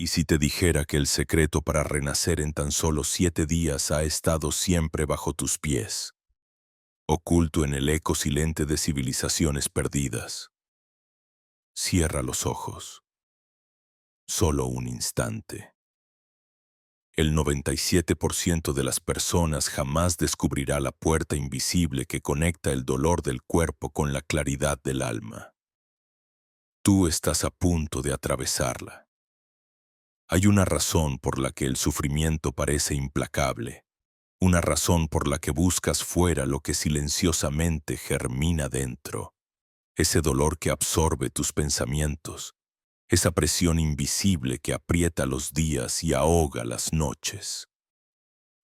¿Y si te dijera que el secreto para renacer en tan solo 7 días ha estado siempre bajo tus pies, oculto en el eco silente de civilizaciones perdidas? Cierra los ojos, solo un instante. El 97% de las personas jamás descubrirá la puerta invisible que conecta el dolor del cuerpo con la claridad del alma. Tú estás a punto de atravesarla. Hay una razón por la que el sufrimiento parece implacable, una razón por la que buscas fuera lo que silenciosamente germina dentro, ese dolor que absorbe tus pensamientos, esa presión invisible que aprieta los días y ahoga las noches.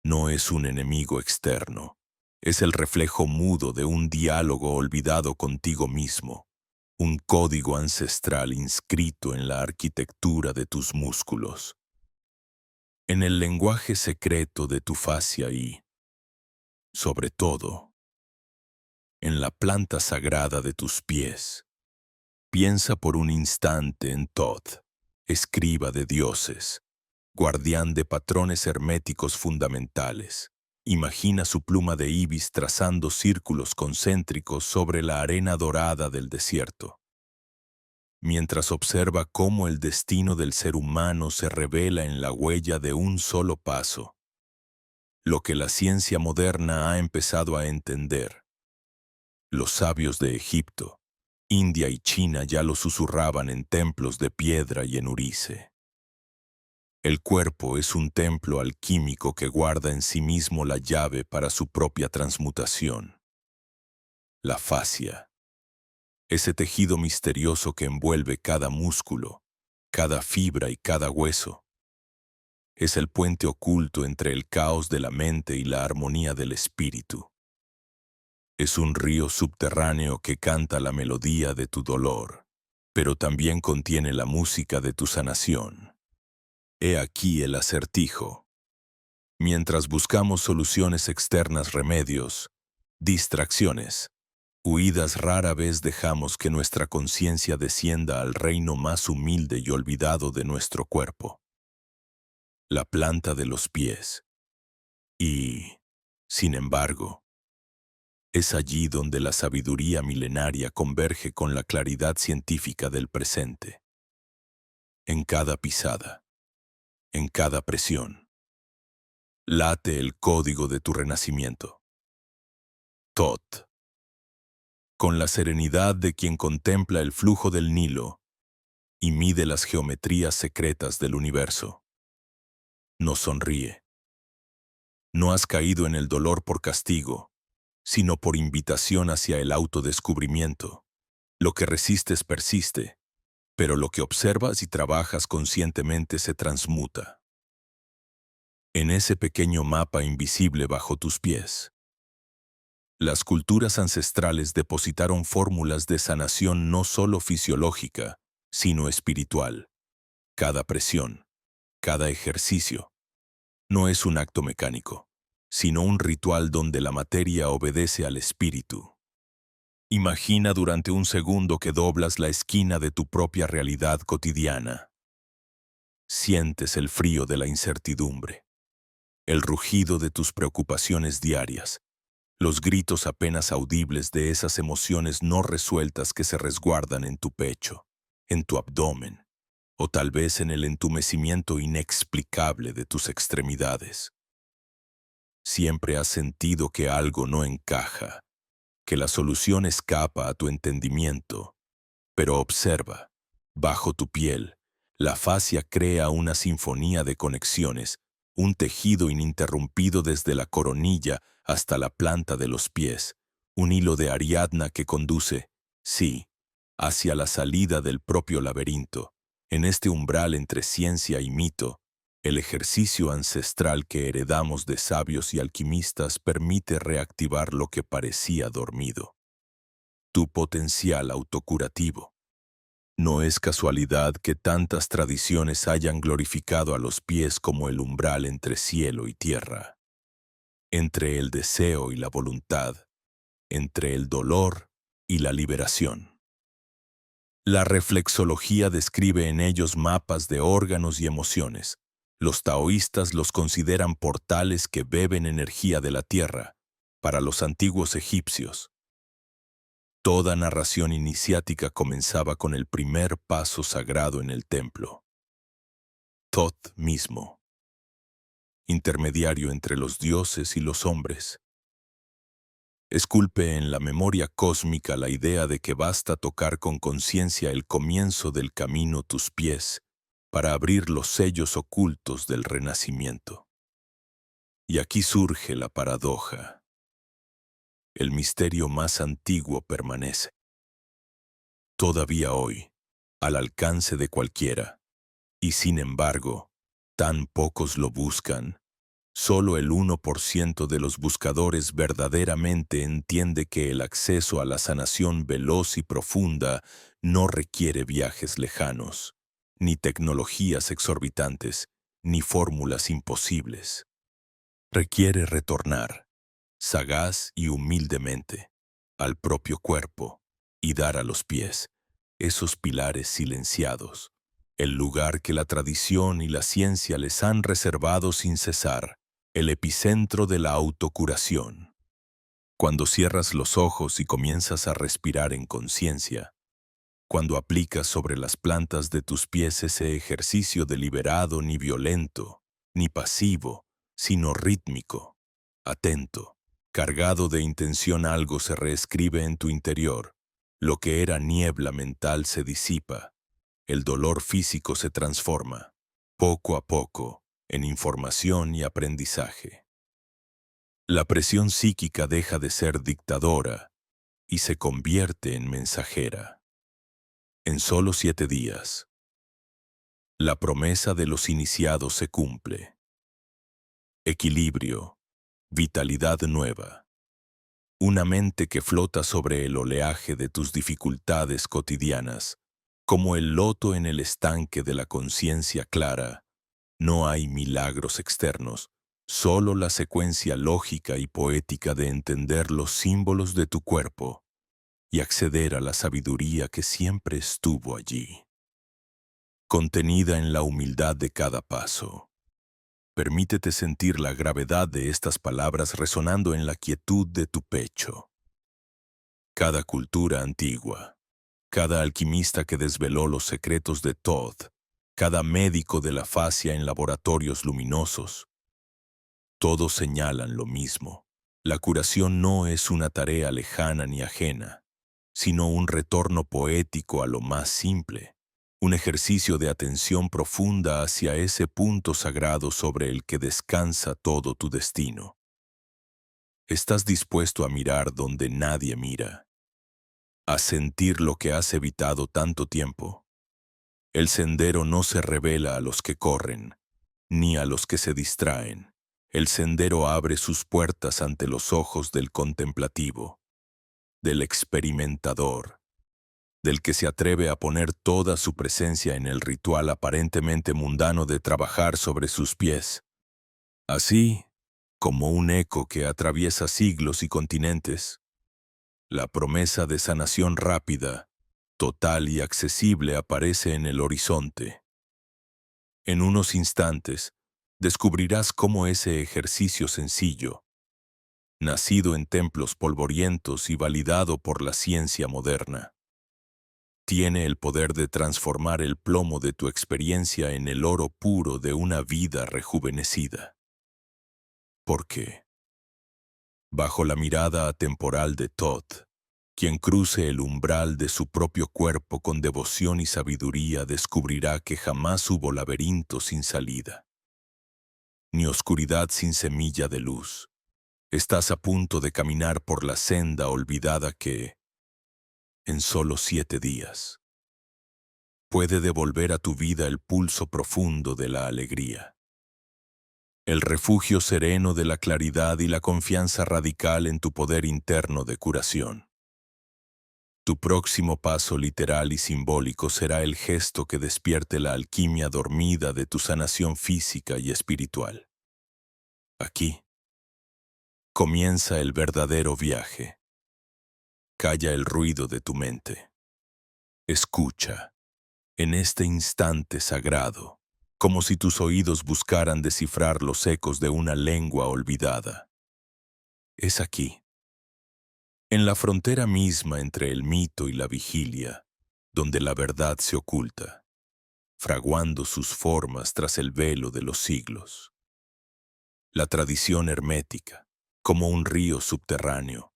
No es un enemigo externo, es el reflejo mudo de un diálogo olvidado contigo mismo, un código ancestral inscrito en la arquitectura de tus músculos, en el lenguaje secreto de tu fascia y, sobre todo, en la planta sagrada de tus pies. Piensa por un instante en Thoth, escriba de dioses, guardián de patrones herméticos fundamentales. Imagina su pluma de ibis trazando círculos concéntricos sobre la arena dorada del desierto, mientras observa cómo el destino del ser humano se revela en la huella de un solo paso. Lo que la ciencia moderna ha empezado a entender. Los sabios de Egipto, India y China ya lo susurraban en templos de piedra y en urice. El cuerpo es un templo alquímico que guarda en sí mismo la llave para su propia transmutación. La fascia, ese tejido misterioso que envuelve cada músculo, cada fibra y cada hueso, es el puente oculto entre el caos de la mente y la armonía del espíritu. Es un río subterráneo que canta la melodía de tu dolor, pero también contiene la música de tu sanación. He aquí el acertijo. Mientras buscamos soluciones externas, remedios, distracciones, huidas, rara vez dejamos que nuestra conciencia descienda al reino más humilde y olvidado de nuestro cuerpo, la planta de los pies. Y, sin embargo, es allí donde la sabiduría milenaria converge con la claridad científica del presente. En cada pisada, en cada presión, late el código de tu renacimiento. Thoth. Con la serenidad de quien contempla el flujo del Nilo y mide las geometrías secretas del universo. No sonríe. No has caído en el dolor por castigo, sino por invitación hacia el autodescubrimiento. Lo que resistes persiste, pero lo que observas y trabajas conscientemente se transmuta. En ese pequeño mapa invisible bajo tus pies, las culturas ancestrales depositaron fórmulas de sanación no solo fisiológica, sino espiritual. Cada presión, cada ejercicio, no es un acto mecánico, sino un ritual donde la materia obedece al espíritu. Imagina durante un segundo que doblas la esquina de tu propia realidad cotidiana. Sientes el frío de la incertidumbre, el rugido de tus preocupaciones diarias, los gritos apenas audibles de esas emociones no resueltas que se resguardan en tu pecho, en tu abdomen, o tal vez en el entumecimiento inexplicable de tus extremidades. Siempre has sentido que algo no encaja, que la solución escapa a tu entendimiento, pero observa, bajo tu piel, la fascia crea una sinfonía de conexiones, un tejido ininterrumpido desde la coronilla hasta la planta de los pies, un hilo de Ariadna que conduce, sí, hacia la salida del propio laberinto. En este umbral entre ciencia y mito, el ejercicio ancestral que heredamos de sabios y alquimistas permite reactivar lo que parecía dormido. Tu potencial autocurativo. No es casualidad que tantas tradiciones hayan glorificado a los pies como el umbral entre cielo y tierra, entre el deseo y la voluntad, entre el dolor y la liberación. La reflexología describe en ellos mapas de órganos y emociones. Los taoístas los consideran portales que beben energía de la tierra. Para los antiguos egipcios, toda narración iniciática comenzaba con el primer paso sagrado en el templo. Thoth mismo, intermediario entre los dioses y los hombres, esculpe en la memoria cósmica la idea de que basta tocar con conciencia el comienzo del camino tus pies para abrir los sellos ocultos del renacimiento. Y aquí surge la paradoja. El misterio más antiguo permanece. Todavía hoy, al alcance de cualquiera, y sin embargo, tan pocos lo buscan. Solo el 1% de los buscadores verdaderamente entiende que el acceso a la sanación veloz y profunda no requiere viajes lejanos, ni tecnologías exorbitantes, ni fórmulas imposibles. Requiere retornar, sagaz y humildemente, al propio cuerpo y dar a los pies esos pilares silenciados, el lugar que la tradición y la ciencia les han reservado sin cesar, el epicentro de la autocuración. Cuando cierras los ojos y comienzas a respirar en conciencia, cuando aplicas sobre las plantas de tus pies ese ejercicio deliberado ni violento, ni pasivo, sino rítmico, atento, cargado de intención, algo se reescribe en tu interior. Lo que era niebla mental se disipa, el dolor físico se transforma, poco a poco, en información y aprendizaje. La presión psíquica deja de ser dictadora y se convierte en mensajera. En solo 7 días, la promesa de los iniciados se cumple. Equilibrio, vitalidad nueva. Una mente que flota sobre el oleaje de tus dificultades cotidianas, como el loto en el estanque de la conciencia clara. No hay milagros externos, solo la secuencia lógica y poética de entender los símbolos de tu cuerpo y acceder a la sabiduría que siempre estuvo allí, contenida en la humildad de cada paso. Permítete sentir la gravedad de estas palabras resonando en la quietud de tu pecho. Cada cultura antigua, cada alquimista que desveló los secretos de Thoth, cada médico de la fascia en laboratorios luminosos, todos señalan lo mismo. La curación no es una tarea lejana ni ajena, sino un retorno poético a lo más simple, un ejercicio de atención profunda hacia ese punto sagrado sobre el que descansa todo tu destino. ¿Estás dispuesto a mirar donde nadie mira? ¿A sentir lo que has evitado tanto tiempo? El sendero no se revela a los que corren, ni a los que se distraen. El sendero abre sus puertas ante los ojos del contemplativo, del experimentador, del que se atreve a poner toda su presencia en el ritual aparentemente mundano de trabajar sobre sus pies. Así, como un eco que atraviesa siglos y continentes, la promesa de sanación rápida, total y accesible aparece en el horizonte. En unos instantes, descubrirás cómo ese ejercicio sencillo, nacido en templos polvorientos y validado por la ciencia moderna, tiene el poder de transformar el plomo de tu experiencia en el oro puro de una vida rejuvenecida. Porque, bajo la mirada atemporal de Thoth, quien cruce el umbral de su propio cuerpo con devoción y sabiduría descubrirá que jamás hubo laberinto sin salida, ni oscuridad sin semilla de luz. Estás a punto de caminar por la senda olvidada que, en solo 7 días, puede devolver a tu vida el pulso profundo de la alegría, el refugio sereno de la claridad y la confianza radical en tu poder interno de curación. Tu próximo paso literal y simbólico será el gesto que despierte la alquimia dormida de tu sanación física y espiritual. Aquí comienza el verdadero viaje. Calla el ruido de tu mente. Escucha, en este instante sagrado, como si tus oídos buscaran descifrar los ecos de una lengua olvidada. Es aquí, en la frontera misma entre el mito y la vigilia, donde la verdad se oculta, fraguando sus formas tras el velo de los siglos. La tradición hermética, como un río subterráneo,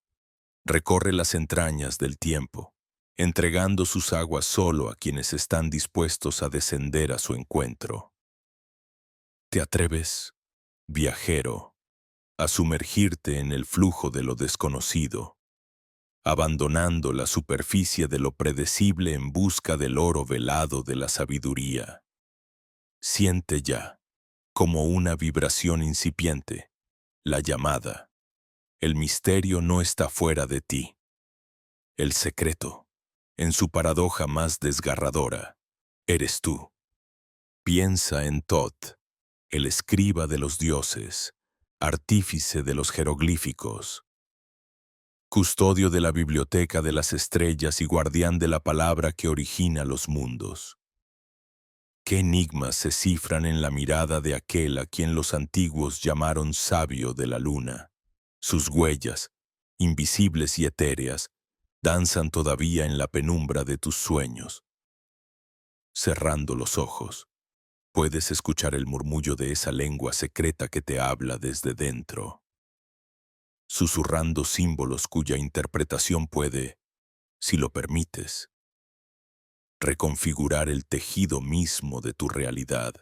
recorre las entrañas del tiempo, entregando sus aguas solo a quienes están dispuestos a descender a su encuentro. ¿Te atreves, viajero, a sumergirte en el flujo de lo desconocido, abandonando la superficie de lo predecible en busca del oro velado de la sabiduría? Siente ya, como una vibración incipiente, la llamada. El misterio no está fuera de ti. El secreto, en su paradoja más desgarradora, eres tú. Piensa en Thoth, el escriba de los dioses, artífice de los jeroglíficos, custodio de la biblioteca de las estrellas y guardián de la palabra que origina los mundos. ¿Qué enigmas se cifran en la mirada de aquel a quien los antiguos llamaron sabio de la luna? Sus huellas, invisibles y etéreas, danzan todavía en la penumbra de tus sueños. Cerrando los ojos, puedes escuchar el murmullo de esa lengua secreta que te habla desde dentro, susurrando símbolos cuya interpretación puede, si lo permites, reconfigurar el tejido mismo de tu realidad.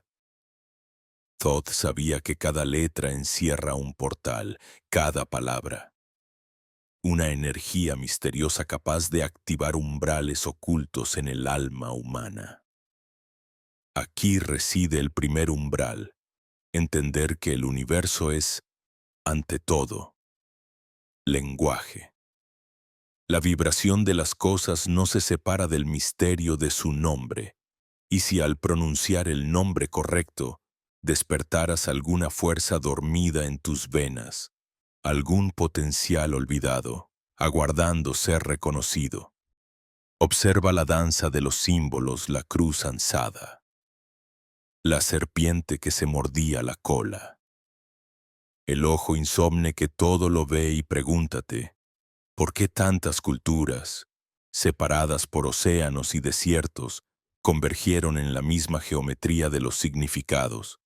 Thoth sabía que cada letra encierra un portal, cada palabra, una energía misteriosa capaz de activar umbrales ocultos en el alma humana. Aquí reside el primer umbral, entender que el universo es, ante todo, lenguaje. La vibración de las cosas no se separa del misterio de su nombre, y si al pronunciar el nombre correcto, despertaras alguna fuerza dormida en tus venas, algún potencial olvidado, aguardando ser reconocido. Observa la danza de los símbolos, la cruz ansada, la serpiente que se mordía la cola, el ojo insomne que todo lo ve, y pregúntate, ¿por qué tantas culturas, separadas por océanos y desiertos, convergieron en la misma geometría de los significados?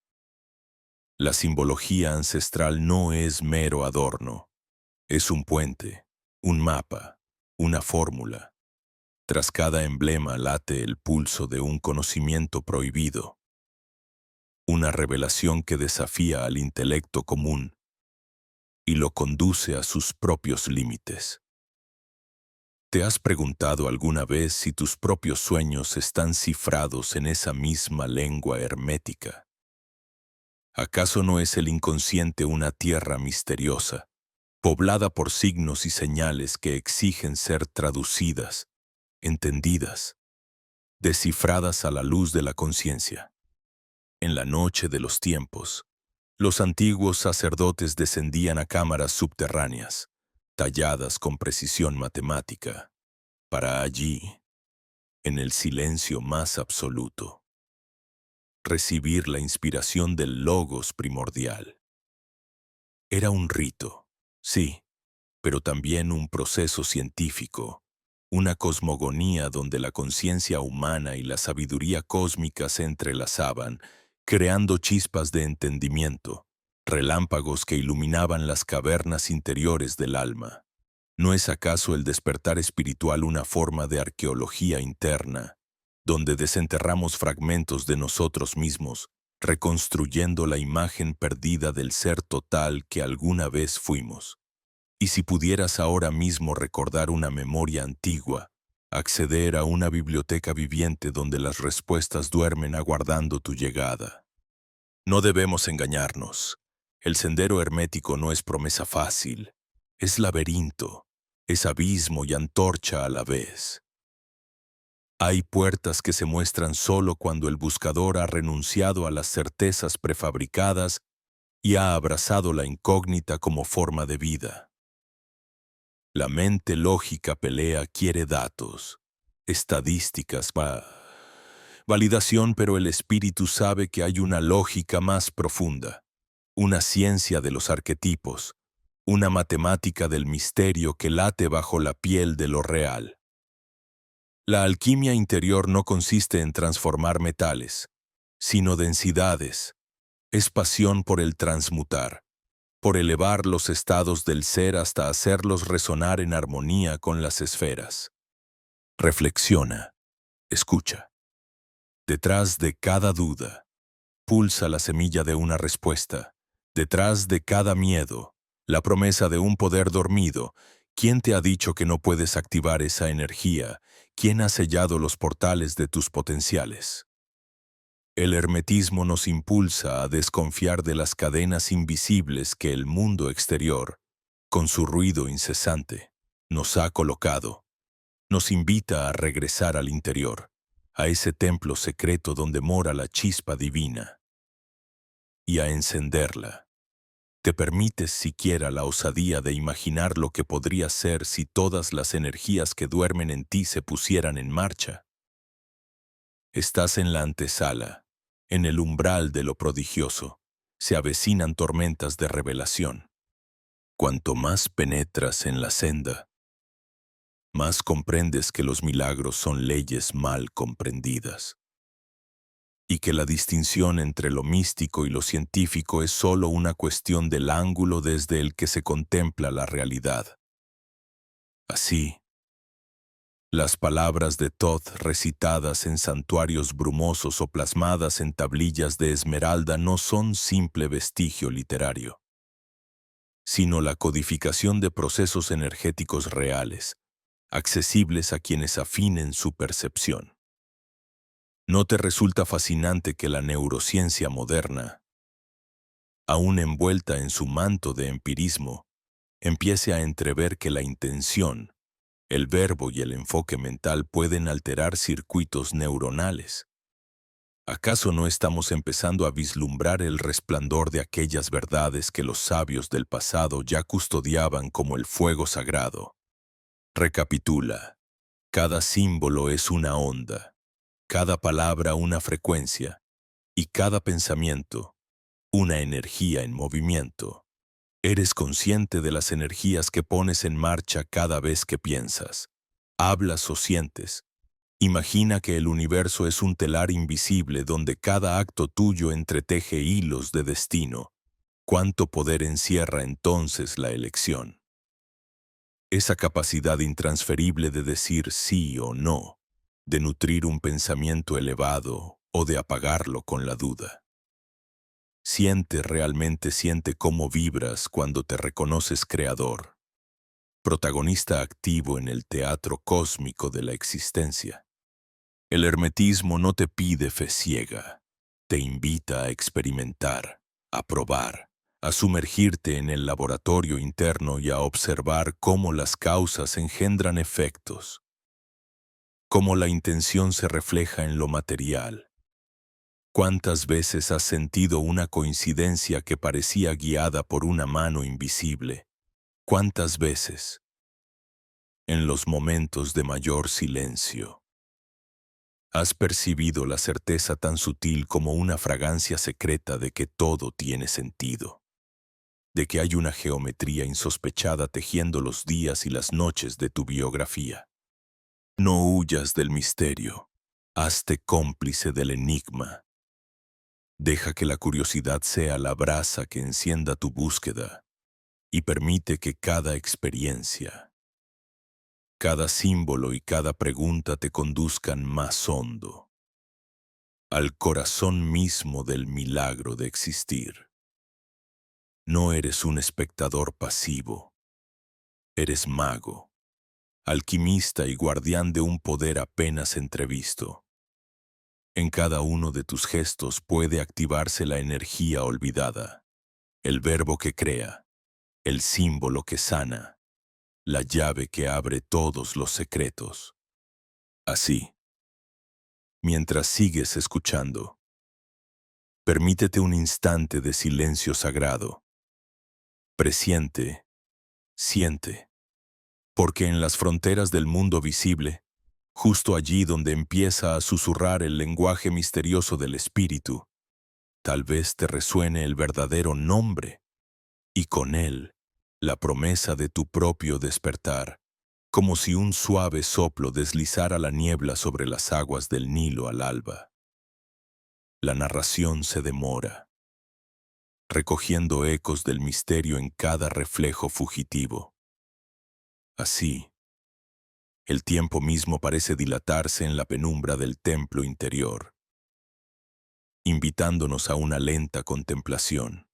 La simbología ancestral no es mero adorno, es un puente, un mapa, una fórmula. Tras cada emblema late el pulso de un conocimiento prohibido, una revelación que desafía al intelecto común y lo conduce a sus propios límites. ¿Te has preguntado alguna vez si tus propios sueños están cifrados en esa misma lengua hermética? ¿Acaso no es el inconsciente una tierra misteriosa, poblada por signos y señales que exigen ser traducidas, entendidas, descifradas a la luz de la conciencia? En la noche de los tiempos, los antiguos sacerdotes descendían a cámaras subterráneas, talladas con precisión matemática, para allí, en el silencio más absoluto, recibir la inspiración del logos primordial. Era un rito, sí, pero también un proceso científico, una cosmogonía donde la conciencia humana y la sabiduría cósmica se entrelazaban, creando chispas de entendimiento, relámpagos que iluminaban las cavernas interiores del alma. ¿No es acaso el despertar espiritual una forma de arqueología interna, donde desenterramos fragmentos de nosotros mismos, reconstruyendo la imagen perdida del ser total que alguna vez fuimos? Y si pudieras ahora mismo recordar una memoria antigua, acceder a una biblioteca viviente donde las respuestas duermen aguardando tu llegada. No debemos engañarnos. El sendero hermético no es promesa fácil, es laberinto, es abismo y antorcha a la vez. Hay puertas que se muestran solo cuando el buscador ha renunciado a las certezas prefabricadas y ha abrazado la incógnita como forma de vida. La mente lógica pelea quiere datos, estadísticas, validación, pero el espíritu sabe que hay una lógica más profunda, una ciencia de los arquetipos, una matemática del misterio que late bajo la piel de lo real. La alquimia interior no consiste en transformar metales, sino densidades. Es pasión por el transmutar, por elevar los estados del ser hasta hacerlos resonar en armonía con las esferas. Reflexiona, escucha. Detrás de cada duda, pulsa la semilla de una respuesta. Detrás de cada miedo, la promesa de un poder dormido. ¿Quién te ha dicho que no puedes activar esa energía? ¿Quién ha sellado los portales de tus potenciales? El hermetismo nos impulsa a desconfiar de las cadenas invisibles que el mundo exterior, con su ruido incesante, nos ha colocado. Nos invita a regresar al interior, a ese templo secreto donde mora la chispa divina, y a encenderla. ¿Te permites siquiera la osadía de imaginar lo que podría ser si todas las energías que duermen en ti se pusieran en marcha? Estás en la antesala, en el umbral de lo prodigioso. Se avecinan tormentas de revelación. Cuanto más penetras en la senda, más comprendes que los milagros son leyes mal comprendidas, y que la distinción entre lo místico y lo científico es solo una cuestión del ángulo desde el que se contempla la realidad. Así, las palabras de Thoth recitadas en santuarios brumosos o plasmadas en tablillas de esmeralda no son simple vestigio literario, sino la codificación de procesos energéticos reales, accesibles a quienes afinen su percepción. ¿No te resulta fascinante que la neurociencia moderna, aún envuelta en su manto de empirismo, empiece a entrever que la intención, el verbo y el enfoque mental pueden alterar circuitos neuronales? ¿Acaso no estamos empezando a vislumbrar el resplandor de aquellas verdades que los sabios del pasado ya custodiaban como el fuego sagrado? Recapitula. Cada símbolo es una onda, cada palabra una frecuencia, y cada pensamiento una energía en movimiento. Eres consciente de las energías que pones en marcha cada vez que piensas, hablas o sientes. Imagina que el universo es un telar invisible donde cada acto tuyo entreteje hilos de destino. ¿Cuánto poder encierra entonces la elección? Esa capacidad intransferible de decir sí o no, de nutrir un pensamiento elevado o de apagarlo con la duda. Realmente siente cómo vibras cuando te reconoces creador, protagonista activo en el teatro cósmico de la existencia. El hermetismo no te pide fe ciega, te invita a experimentar, a probar, a sumergirte en el laboratorio interno y a observar cómo las causas engendran efectos, cómo la intención se refleja en lo material. ¿Cuántas veces has sentido una coincidencia que parecía guiada por una mano invisible? ¿Cuántas veces? En los momentos de mayor silencio. ¿Has percibido la certeza tan sutil como una fragancia secreta de que todo tiene sentido? De que hay una geometría insospechada tejiendo los días y las noches de tu biografía. No huyas del misterio. Hazte cómplice del enigma. Deja que la curiosidad sea la brasa que encienda tu búsqueda y permite que cada experiencia, cada símbolo y cada pregunta te conduzcan más hondo, al corazón mismo del milagro de existir. No eres un espectador pasivo, eres mago, alquimista y guardián de un poder apenas entrevisto. En cada uno de tus gestos puede activarse la energía olvidada, el verbo que crea, el símbolo que sana, la llave que abre todos los secretos. Así, mientras sigues escuchando, permítete un instante de silencio sagrado. Presiente, siente, porque en las fronteras del mundo visible, justo allí donde empieza a susurrar el lenguaje misterioso del espíritu, tal vez te resuene el verdadero nombre y con él la promesa de tu propio despertar, como si un suave soplo deslizara la niebla sobre las aguas del Nilo al alba. La narración se demora, recogiendo ecos del misterio en cada reflejo fugitivo. Así, el tiempo mismo parece dilatarse en la penumbra del templo interior, invitándonos a una lenta contemplación,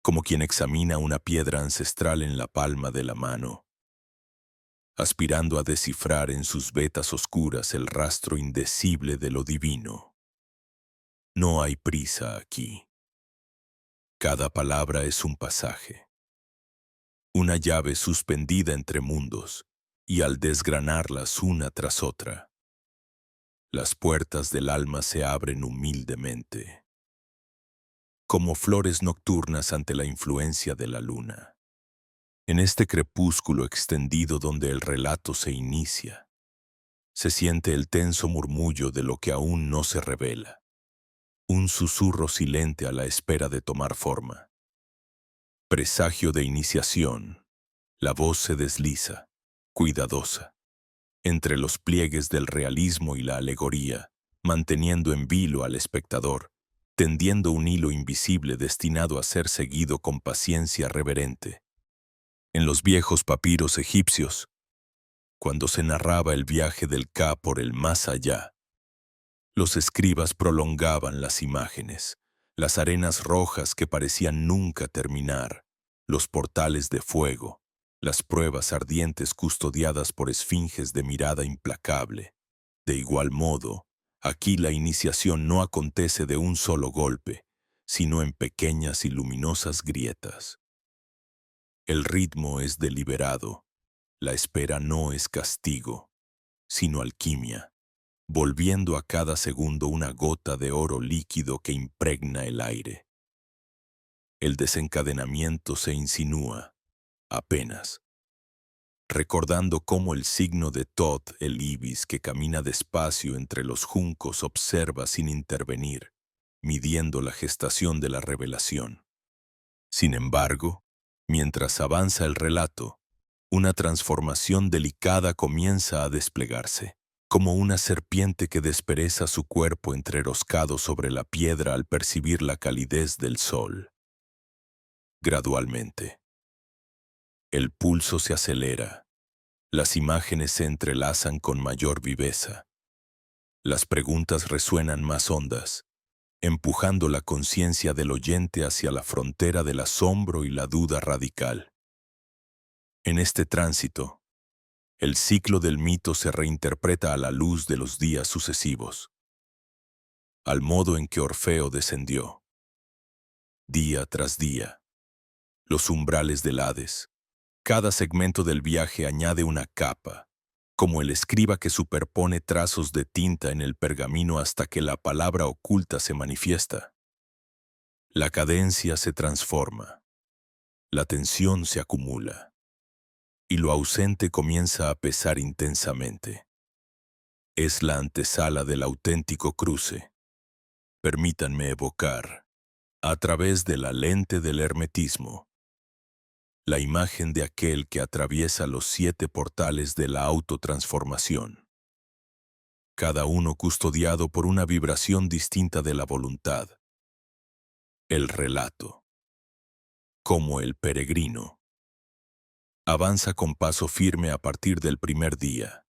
como quien examina una piedra ancestral en la palma de la mano, aspirando a descifrar en sus vetas oscuras el rastro indecible de lo divino. No hay prisa aquí. Cada palabra es un pasaje, una llave suspendida entre mundos, y al desgranarlas una tras otra, las puertas del alma se abren humildemente, como flores nocturnas ante la influencia de la luna. En este crepúsculo extendido donde el relato se inicia, se siente el tenso murmullo de lo que aún no se revela, un susurro silente a la espera de tomar forma. Presagio de iniciación, la voz se desliza, cuidadosa, entre los pliegues del realismo y la alegoría, manteniendo en vilo al espectador, tendiendo un hilo invisible destinado a ser seguido con paciencia reverente. En los viejos papiros egipcios, cuando se narraba el viaje del Ka por el más allá, los escribas prolongaban las imágenes, las arenas rojas que parecían nunca terminar, los portales de fuego, las pruebas ardientes custodiadas por esfinges de mirada implacable. De igual modo, aquí la iniciación no acontece de un solo golpe, sino en pequeñas y luminosas grietas. El ritmo es deliberado, la espera no es castigo, sino alquimia, volviendo a cada segundo una gota de oro líquido que impregna el aire. El desencadenamiento se insinúa, apenas, recordando cómo el signo de Thoth, el ibis que camina despacio entre los juncos, observa sin intervenir, midiendo la gestación de la revelación. Sin embargo, mientras avanza el relato, una transformación delicada comienza a desplegarse, como una serpiente que despereza su cuerpo entreroscado sobre la piedra al percibir la calidez del sol. Gradualmente, el pulso se acelera, las imágenes se entrelazan con mayor viveza, las preguntas resuenan más hondas, empujando la conciencia del oyente hacia la frontera del asombro y la duda radical. En este tránsito, el ciclo del mito se reinterpreta a la luz de los días sucesivos, al modo en que Orfeo descendió, día tras día, los umbrales del Hades. Cada segmento del viaje añade una capa, como el escriba que superpone trazos de tinta en el pergamino hasta que la palabra oculta se manifiesta. La cadencia se transforma, la tensión se acumula, y lo ausente comienza a pesar intensamente. Es la antesala del auténtico cruce. Permítanme evocar, a través de la lente del hermetismo, la imagen de aquel que atraviesa los 7 portales de la autotransformación, cada uno custodiado por una vibración distinta de la voluntad. El relato, como el peregrino, avanza con paso firme a partir del primer día,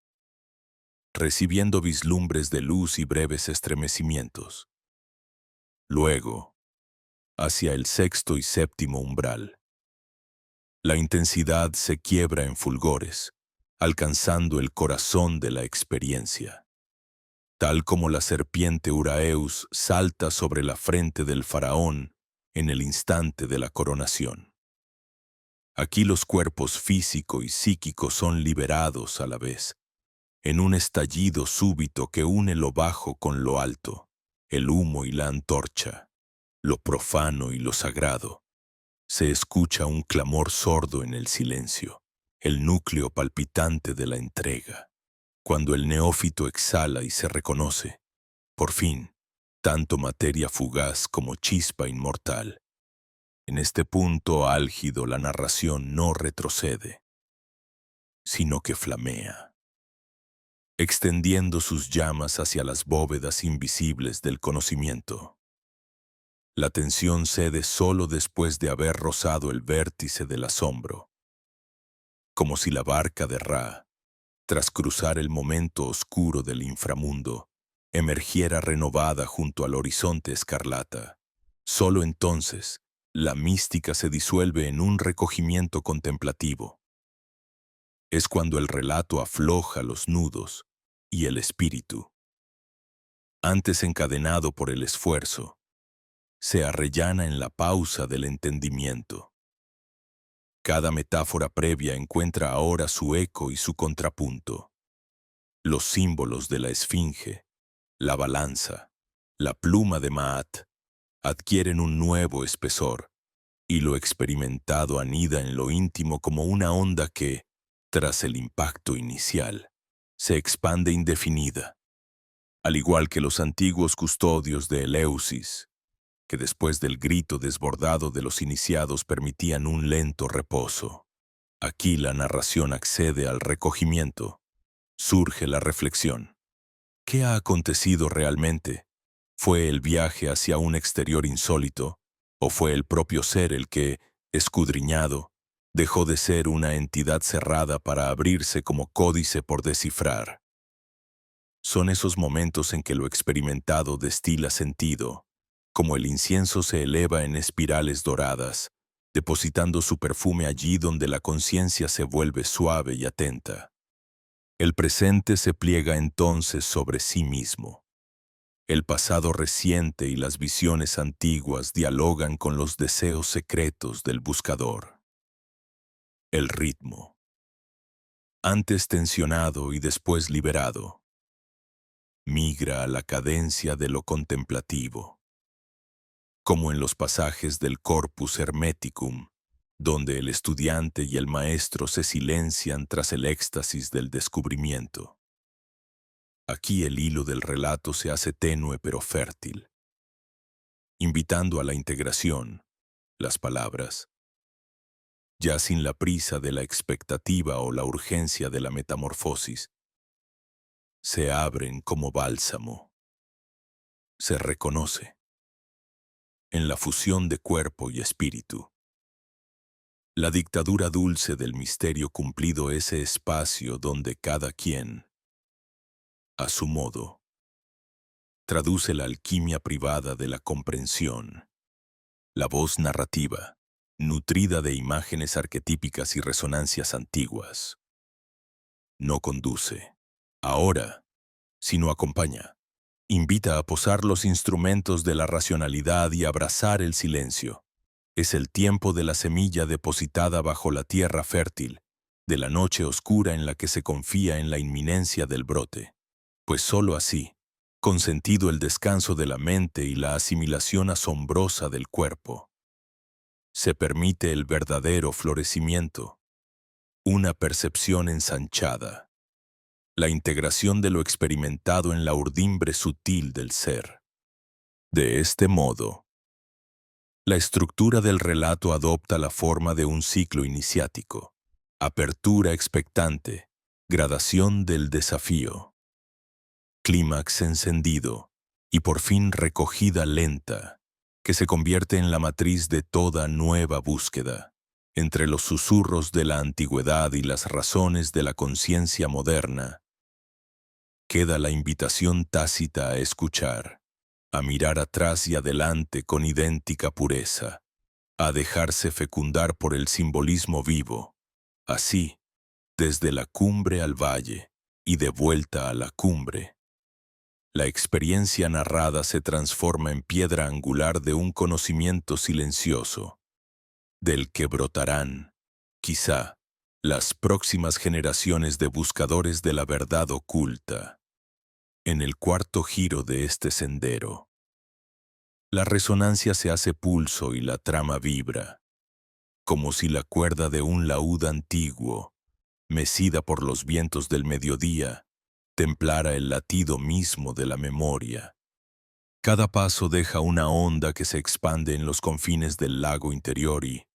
recibiendo vislumbres de luz y breves estremecimientos. Luego, hacia el sexto y séptimo umbral, la intensidad se quiebra en fulgores, alcanzando el corazón de la experiencia. Tal como la serpiente Uraeus salta sobre la frente del faraón en el instante de la coronación. Aquí los cuerpos físico y psíquico son liberados a la vez, en un estallido súbito que une lo bajo con lo alto, el humo y la antorcha, lo profano y lo sagrado. Se escucha un clamor sordo en el silencio, el núcleo palpitante de la entrega. Cuando el neófito exhala y se reconoce, por fin, tanto materia fugaz como chispa inmortal. En este punto álgido la narración no retrocede, sino que flamea, extendiendo sus llamas hacia las bóvedas invisibles del conocimiento. La tensión cede solo después de haber rozado el vértice del asombro, como si la barca de Ra, tras cruzar el momento oscuro del inframundo, emergiera renovada junto al horizonte escarlata. Solo entonces, la mística se disuelve en un recogimiento contemplativo. Es cuando el relato afloja los nudos y el espíritu, antes encadenado por el esfuerzo, se arrellana en la pausa del entendimiento. Cada metáfora previa encuentra ahora su eco y su contrapunto. Los símbolos de la esfinge, la balanza, la pluma de Maat, adquieren un nuevo espesor, y lo experimentado anida en lo íntimo como una onda que, tras el impacto inicial, se expande indefinida, al igual que los antiguos custodios de Eleusis, que después del grito desbordado de los iniciados permitían un lento reposo. Aquí la narración accede al recogimiento. Surge la reflexión. ¿Qué ha acontecido realmente? ¿Fue el viaje hacia un exterior insólito? ¿O fue el propio ser el que, escudriñado, dejó de ser una entidad cerrada para abrirse como códice por descifrar? Son esos momentos en que lo experimentado destila sentido, como el incienso se eleva en espirales doradas, depositando su perfume allí donde la conciencia se vuelve suave y atenta. El presente se pliega entonces sobre sí mismo. El pasado reciente y las visiones antiguas dialogan con los deseos secretos del buscador. El ritmo, antes tensionado y después liberado, migra a la cadencia de lo contemplativo, como en los pasajes del Corpus Hermeticum, donde el estudiante y el maestro se silencian tras el éxtasis del descubrimiento. Aquí el hilo del relato se hace tenue pero fértil, invitando a la integración, las palabras, ya sin la prisa de la expectativa o la urgencia de la metamorfosis, se abren como bálsamo. Se reconoce, en la fusión de cuerpo y espíritu, la dictadura dulce del misterio cumplido, ese espacio donde cada quien, a su modo, traduce la alquimia privada de la comprensión. La voz narrativa, nutrida de imágenes arquetípicas y resonancias antiguas, no conduce, ahora, sino acompaña. Invita a posar los instrumentos de la racionalidad y abrazar el silencio. Es el tiempo de la semilla depositada bajo la tierra fértil, de la noche oscura en la que se confía en la inminencia del brote. Pues sólo así, consentido el descanso de la mente y la asimilación asombrosa del cuerpo, se permite el verdadero florecimiento, una percepción ensanchada, la integración de lo experimentado en la urdimbre sutil del ser. De este modo, la estructura del relato adopta la forma de un ciclo iniciático, apertura expectante, gradación del desafío, clímax encendido y por fin recogida lenta, que se convierte en la matriz de toda nueva búsqueda. Entre los susurros de la antigüedad y las razones de la conciencia moderna, queda la invitación tácita a escuchar, a mirar atrás y adelante con idéntica pureza, a dejarse fecundar por el simbolismo vivo. Así, desde la cumbre al valle y de vuelta a la cumbre, la experiencia narrada se transforma en piedra angular de un conocimiento silencioso, del que brotarán, quizá, las próximas generaciones de buscadores de la verdad oculta. En el cuarto giro de este sendero, la resonancia se hace pulso y la trama vibra, como si la cuerda de un laúd antiguo, mecida por los vientos del mediodía, templara el latido mismo de la memoria. Cada paso deja una onda que se expande en los confines del lago interior y,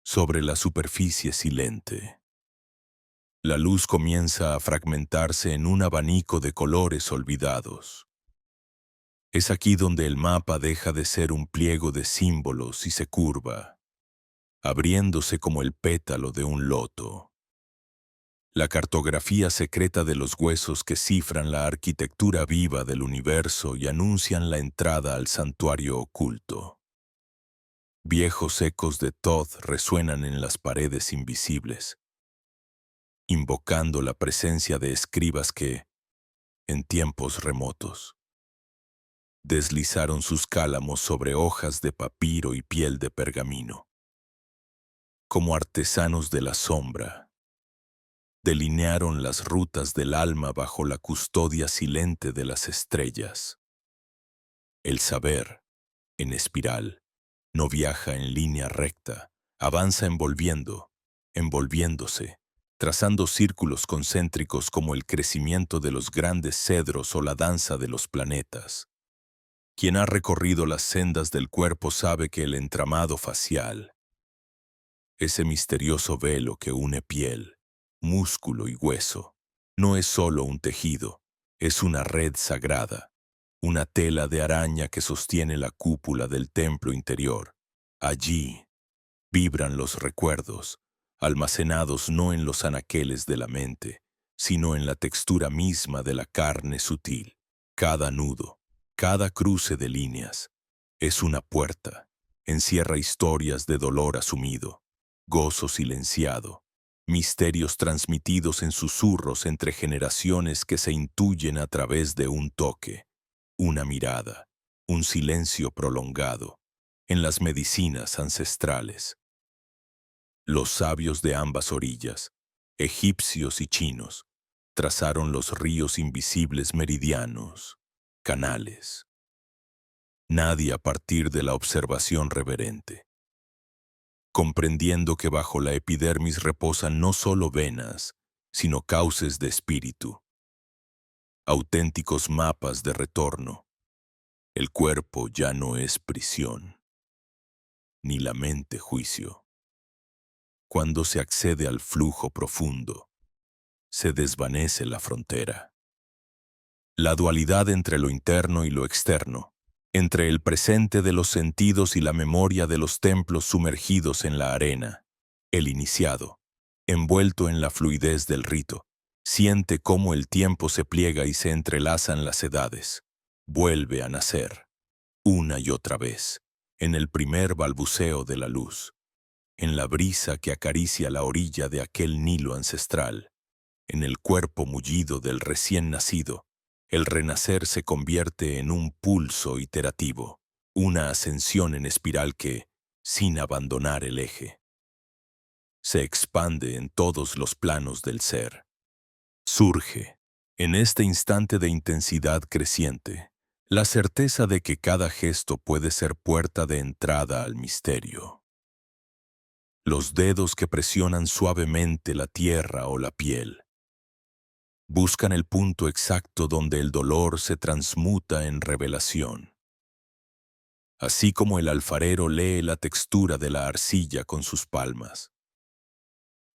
sobre la superficie silente, la luz comienza a fragmentarse en un abanico de colores olvidados. Es aquí donde el mapa deja de ser un pliego de símbolos y se curva, abriéndose como el pétalo de un loto. La cartografía secreta de los huesos que cifran la arquitectura viva del universo y anuncian la entrada al santuario oculto. Viejos ecos de Thoth resuenan en las paredes invisibles, invocando la presencia de escribas que, en tiempos remotos, deslizaron sus cálamos sobre hojas de papiro y piel de pergamino. Como artesanos de la sombra, delinearon las rutas del alma bajo la custodia silente de las estrellas. El saber, en espiral, no viaja en línea recta, avanza envolviéndose, trazando círculos concéntricos como el crecimiento de los grandes cedros o la danza de los planetas. Quien ha recorrido las sendas del cuerpo sabe que el entramado facial, ese misterioso velo que une piel, músculo y hueso, no es solo un tejido, es una red sagrada, una tela de araña que sostiene la cúpula del templo interior. Allí vibran los recuerdos, almacenados no en los anaqueles de la mente, sino en la textura misma de la carne sutil. Cada nudo, cada cruce de líneas, es una puerta, encierra historias de dolor asumido, gozo silenciado, misterios transmitidos en susurros entre generaciones que se intuyen a través de un toque, una mirada, un silencio prolongado, en las medicinas ancestrales. Los sabios de ambas orillas, egipcios y chinos, trazaron los ríos invisibles meridianos, canales. Nadie a partir de la observación reverente, comprendiendo que bajo la epidermis reposan no solo venas, sino cauces de espíritu, auténticos mapas de retorno. El cuerpo ya no es prisión, ni la mente juicio. Cuando se accede al flujo profundo, se desvanece la frontera. La dualidad entre lo interno y lo externo, entre el presente de los sentidos y la memoria de los templos sumergidos en la arena. El iniciado, envuelto en la fluidez del rito, siente cómo el tiempo se pliega y se entrelazan las edades. Vuelve a nacer, una y otra vez, en el primer balbuceo de la luz, en la brisa que acaricia la orilla de aquel Nilo ancestral, en el cuerpo mullido del recién nacido. El renacer se convierte en un pulso iterativo, una ascensión en espiral que, sin abandonar el eje, se expande en todos los planos del ser. Surge, en este instante de intensidad creciente, la certeza de que cada gesto puede ser puerta de entrada al misterio. Los dedos que presionan suavemente la tierra o la piel, buscan el punto exacto donde el dolor se transmuta en revelación. Así como el alfarero lee la textura de la arcilla con sus palmas.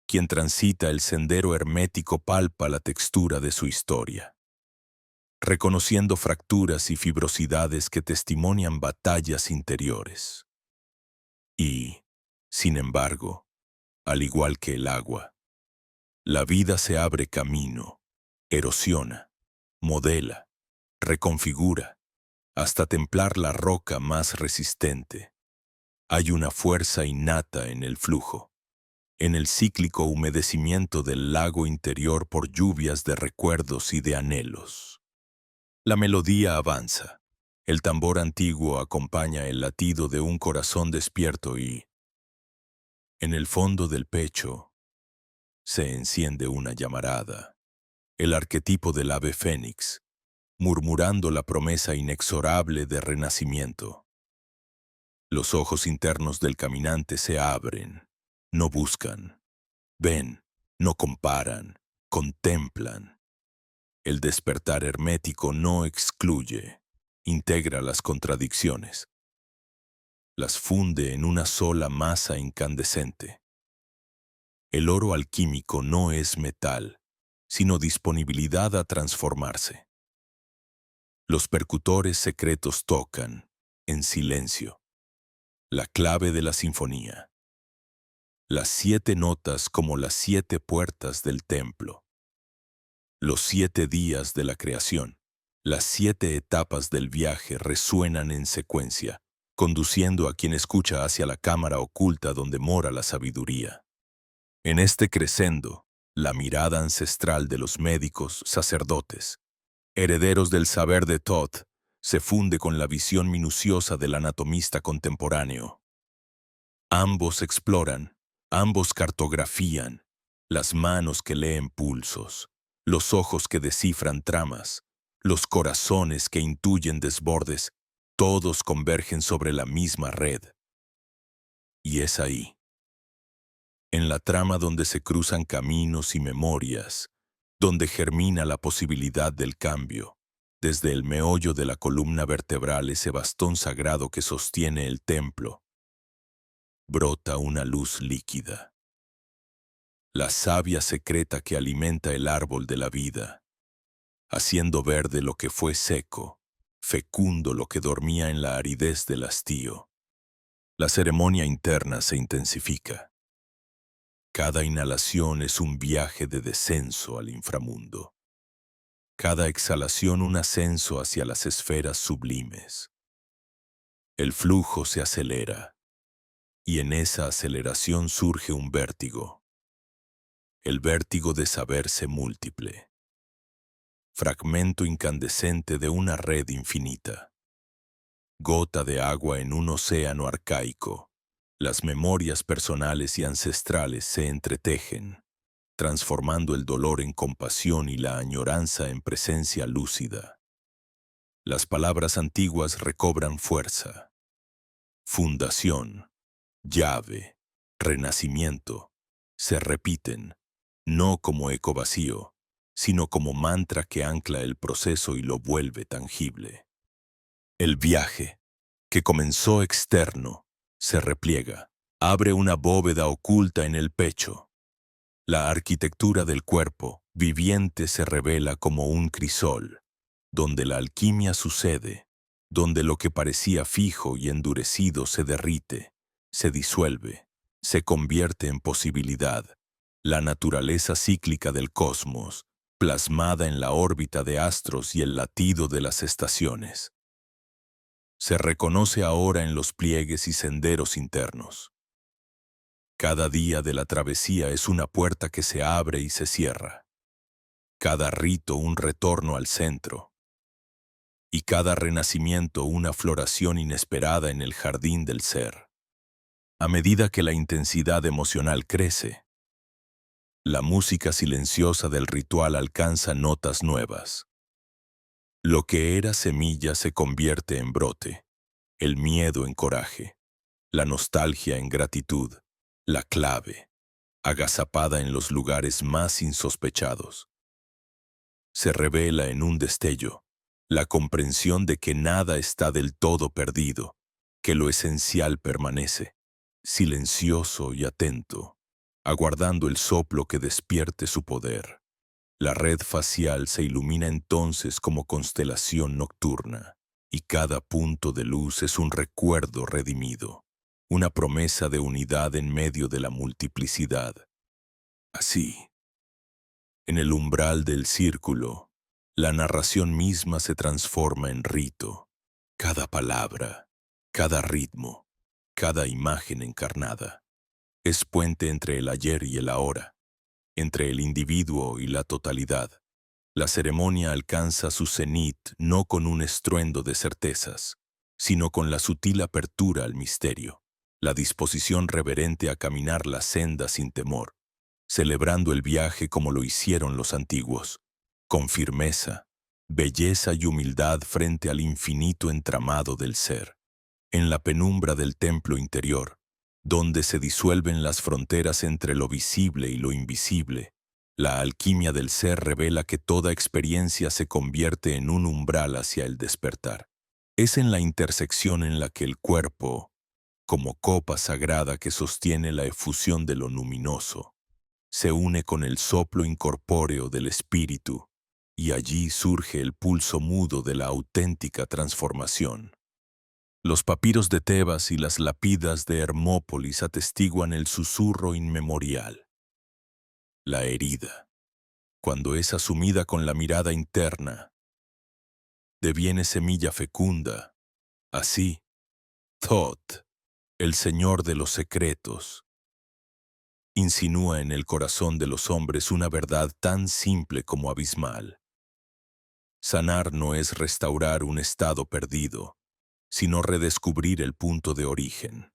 Quien transita el sendero hermético palpa la textura de su historia, reconociendo fracturas y fibrosidades que testimonian batallas interiores. Y, sin embargo, al igual que el agua, la vida se abre camino, erosiona, modela, reconfigura, hasta templar la roca más resistente. Hay una fuerza innata en el flujo, en el cíclico humedecimiento del lago interior por lluvias de recuerdos y de anhelos. La melodía avanza, el tambor antiguo acompaña el latido de un corazón despierto y, en el fondo del pecho, se enciende una llamarada, el arquetipo del ave fénix, murmurando la promesa inexorable de renacimiento. Los ojos internos del caminante se abren, no buscan, ven, no comparan, contemplan. El despertar hermético no excluye, integra las contradicciones, las funde en una sola masa incandescente. El oro alquímico no es metal, sino disponibilidad a transformarse. Los percutores secretos tocan, en silencio, la clave de la sinfonía. Las 7 notas como las 7 puertas del templo. Los 7 días de la creación. Las 7 etapas del viaje resuenan en secuencia, conduciendo a quien escucha hacia la cámara oculta donde mora la sabiduría. En este crescendo, la mirada ancestral de los médicos sacerdotes, herederos del saber de Thoth, se funde con la visión minuciosa del anatomista contemporáneo. Ambos exploran, ambos cartografían, las manos que leen pulsos, los ojos que descifran tramas, los corazones que intuyen desbordes, todos convergen sobre la misma red. Y es ahí, en la trama donde se cruzan caminos y memorias, donde germina la posibilidad del cambio. Desde el meollo de la columna vertebral, ese bastón sagrado que sostiene el templo, brota una luz líquida. La savia secreta que alimenta el árbol de la vida, haciendo verde lo que fue seco, fecundo lo que dormía en la aridez del hastío. La ceremonia interna se intensifica. Cada inhalación es un viaje de descenso al inframundo. Cada exhalación un ascenso hacia las esferas sublimes. El flujo se acelera, y en esa aceleración surge un vértigo. El vértigo de saberse múltiple. Fragmento incandescente de una red infinita. Gota de agua en un océano arcaico. Las memorias personales y ancestrales se entretejen, transformando el dolor en compasión y la añoranza en presencia lúcida. Las palabras antiguas recobran fuerza. Fundación, llave, renacimiento, se repiten, no como eco vacío, sino como mantra que ancla el proceso y lo vuelve tangible. El viaje, que comenzó externo, se repliega, abre una bóveda oculta en el pecho. La arquitectura del cuerpo, viviente, se revela como un crisol, donde la alquimia sucede, donde lo que parecía fijo y endurecido se derrite, se disuelve, se convierte en posibilidad. La naturaleza cíclica del cosmos, plasmada en la órbita de astros y el latido de las estaciones. Se reconoce ahora en los pliegues y senderos internos. Cada día de la travesía es una puerta que se abre y se cierra. Cada rito un retorno al centro. Y cada renacimiento una floración inesperada en el jardín del ser. A medida que la intensidad emocional crece, la música silenciosa del ritual alcanza notas nuevas. Lo que era semilla se convierte en brote, el miedo en coraje, la nostalgia en gratitud, la clave, agazapada en los lugares más insospechados. Se revela en un destello la comprensión de que nada está del todo perdido, que lo esencial permanece, silencioso y atento, aguardando el soplo que despierte su poder. La red facial se ilumina entonces como constelación nocturna, y cada punto de luz es un recuerdo redimido, una promesa de unidad en medio de la multiplicidad. Así, en el umbral del círculo, la narración misma se transforma en rito. Cada palabra, cada ritmo, cada imagen encarnada, es puente entre el ayer y el ahora, entre el individuo y la totalidad. La ceremonia alcanza su cenit no con un estruendo de certezas, sino con la sutil apertura al misterio, la disposición reverente a caminar la senda sin temor, celebrando el viaje como lo hicieron los antiguos, con firmeza, belleza y humildad frente al infinito entramado del ser. En la penumbra del templo interior, donde se disuelven las fronteras entre lo visible y lo invisible, La alquimia del ser revela que toda experiencia se convierte en un umbral hacia el despertar. Es en la intersección en la que el cuerpo, como copa sagrada que sostiene la efusión de lo luminoso, se une con el soplo incorpóreo del espíritu, y allí surge el pulso mudo de la auténtica transformación. Los papiros de Tebas y las lápidas de Hermópolis atestiguan el susurro inmemorial. La herida, cuando es asumida con la mirada interna, deviene semilla fecunda. Así, Thoth, el Señor de los secretos, insinúa en el corazón de los hombres una verdad tan simple como abismal. Sanar no es restaurar un estado perdido, sino redescubrir el punto de origen.